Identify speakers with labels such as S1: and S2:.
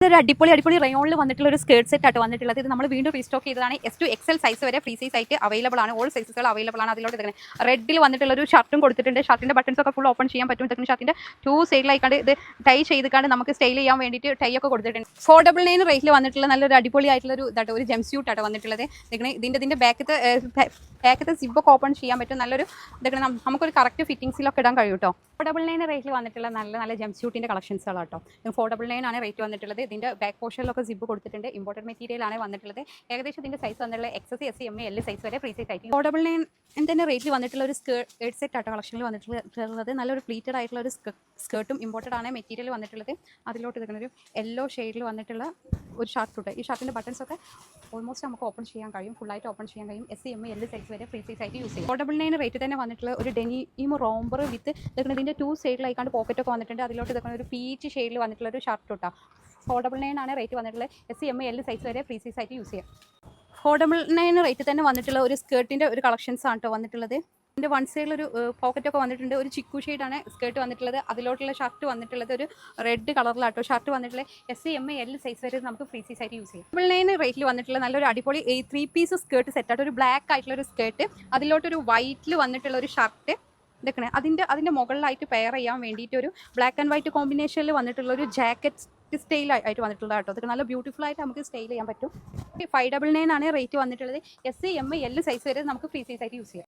S1: ഇതൊരു അടിപൊളി റയോണിൽ വന്നിട്ടുള്ള ഒരു സ്കേർട്ട് സെറ്റ് ആയിട്ട് വന്നിട്ടുള്ളത്. ഇത് നമ്മൾ വീണ്ടും റീസ്റ്റോക്ക് ചെയ്തതാണ്. S to XL സൈസ് വരെ ഫ്രീ സൈസ് ആയിട്ട് അവൈലബിൾ ആണ്. ഓൾ സൈസുകൾ അവൈലബിൾ ആണ്. അതിലോട്ട് ഇങ്ങനെ റെഡിൽ വന്നിട്ടുള്ള ഒരു ഷർട്ടും കൊടുത്തിട്ടുണ്ട്. ഷർട്ടിന്റെ ബട്ടൺസ് ഒക്കെ ഫുൾ ഓപ്പൺ ചെയ്യാൻ പറ്റും. ഇതൊക്കെ ഷർട്ടിന്റെ 2 സൈഡിലായിക്കാണ്ട് ഇത് ടൈ ചെയ്തിക്കാണ്ട് നമുക്ക് സ്റ്റൈൽ ചെയ്യാൻ വേണ്ടിയിട്ട് ടൈ ഒക്കെ കൊടുത്തിട്ടുണ്ട്. 499 റേറ്റിൽ വന്നിട്ടുള്ള നല്ലൊരു അടിപൊളി ആയിട്ടുള്ള ഒരു ജംപ് സ്യൂട്ട് ആയിട്ട് വന്നിട്ടുള്ളത്. ഇതിന്റെ ബാക്കത്തെ സിബൊക്കെ ഓപ്പൺ ചെയ്യാൻ പറ്റും. നല്ലൊരു ഇതൊക്കെ നമുക്കൊരു കറക്റ്റ് ഫിറ്റിംഗ്സിലൊക്കെ ഇടാൻ കഴിയും കേട്ടോ. 499 റേറ്റിൽ വന്നിട്ടുള്ള നല്ല ജംപ് സ്യൂട്ടിന്റെ കളക്ഷൻസുകളാട്ടോ. 499 ആണ് റേറ്റ് വന്നിട്ടുള്ളത്. ഇതിന്റെ ബാക്ക് പോർഷനിലൊക്കെ സിബ് കൊടുത്തിട്ടുണ്ട്. ഇമ്പോർട്ടഡ് മെറ്റീരിയൽ ആണ് വന്നിട്ടുള്ളത്. ഏകദേശം ഇതിന്റെ സൈസ് വന്നിട്ടുള്ള XS SC MA L size വരെ ഫ്രീ സൈസ് ആയിട്ട് 499 തന്നെ റേറ്റിൽ വന്നിട്ടുള്ള ഒരു സ്കേർട്ട് സെറ്റ് ആട്ടോ കളക്ഷനിൽ വന്നിട്ടുള്ളത്. നല്ലൊരു പ്ലീറ്റഡ് ആയിട്ടുള്ള ഒരു സ്കേർട്ടും ഇമ്പോർട്ടഡ് ആണ് മെറ്റീരിയൽ വന്നിട്ടുള്ളത്. അതിലോട്ട് ഇതൊക്കെ ഒരു യെല്ലോ ഷെയ്ഡിൽ വന്നിട്ടുള്ള ഒരു ഷർട്ട്. ഈ ഷർട്ടിന്റെ ബട്ടൺസ് ഒക്കെ ഓൾമോസ്റ്റ് നമുക്ക് ഓപ്പൺ ചെയ്യാൻ കഴിയും. ഫുള്ളായിട്ട് ഓപ്പൺ ചെയ്യാൻ കഴിയും. SC MA L സൈസ് വരെ ഫ്രീ സൈസ് ആയിട്ട് യൂസ് ചെയ്യും. 499 റേറ്റ് തന്നെ വന്നിട്ടുള്ള ഒരു ഡെനിം റോംബർ വിത്ത് ഇതിന്റെ 2 സൈഡിലായിക്കാണ്ട് പോക്കറ്റ് ഒക്കെ വന്നിട്ടുണ്ട്. അതിലോട്ട് ഇതൊക്കെ ഒരു പീച്ച് ഷെയ്ഡിൽ വന്നിട്ടുള്ള ഒരു ഷർട്ട് കേട്ടോ. 499 ആണ് റേറ്റ് വന്നിട്ടുള്ളത്. SC MA L സൈസ് വരെ ഫ്രീ സൈസ് ആയിട്ട് യൂസ് ചെയ്യാം. 499 റേറ്റ് തന്നെ വന്നിട്ടുള്ള ഒരു സ്കേർട്ടിന്റെ ഒരു കളക്ഷൻസ് ആണ് കേട്ടോ വന്നിട്ടുള്ളത്. ഇതിന്റെ വൺ സൈഡിൽ ഒരു പോക്കറ്റ് ഒക്കെ വന്നിട്ടുണ്ട്. ഒരു ചിക്കു ഷെയ്ഡാണ് സ്കേർട്ട് വന്നിട്ടുള്ളത്. അതിലോട്ടുള്ള ഷർട്ട് വന്നിട്ടുള്ളത് ഒരു റെഡ് കളറിലാട്ടോ ഷർട്ട് വന്നിട്ടുള്ളത്. SC MA L സൈസ് വരെ നമുക്ക് ഫ്രീ സൈസ് ആയിട്ട് യൂസ് ചെയ്യാം. 499 റേറ്റിൽ വന്നിട്ടുള്ള നല്ലൊരു അടിപൊളി 3 പീസ് സ്കേർട്ട് സെറ്റ് ആയിട്ട് ഒരു ബ്ലാക്ക് ആയിട്ടുള്ള ഒരു സ്കേർട്ട്, അതിലോട്ടൊരു വൈറ്റിൽ വന്നിട്ടുള്ള ഒരു ഷർട്ട് ഇതൊക്കെ അതിന്റെ മുകളിലായിട്ട് പെയർ ചെയ്യാൻ വേണ്ടിയിട്ട് ഒരു ബ്ലാക്ക് ആൻഡ് വൈറ്റ് കോമ്പിനേഷനിൽ വന്നിട്ടുള്ള ഒരു ജാക്കറ്റ് സ്റ്റൈൽ ആയിട്ട് വന്നിട്ടുള്ള കേട്ടോ. അതൊക്കെ നല്ല ബ്യൂട്ടിഫുൾ ആയിട്ട് നമുക്ക് സ്റ്റൈൽ ചെയ്യാൻ പറ്റും. 599 ആണ് റേറ്റ് വന്നിട്ടുള്ളത്. SC MA L സൈസ് വരെ നമുക്ക് ഫ്രീ സൈസ് ആയിട്ട് യൂസ് ചെയ്യാം.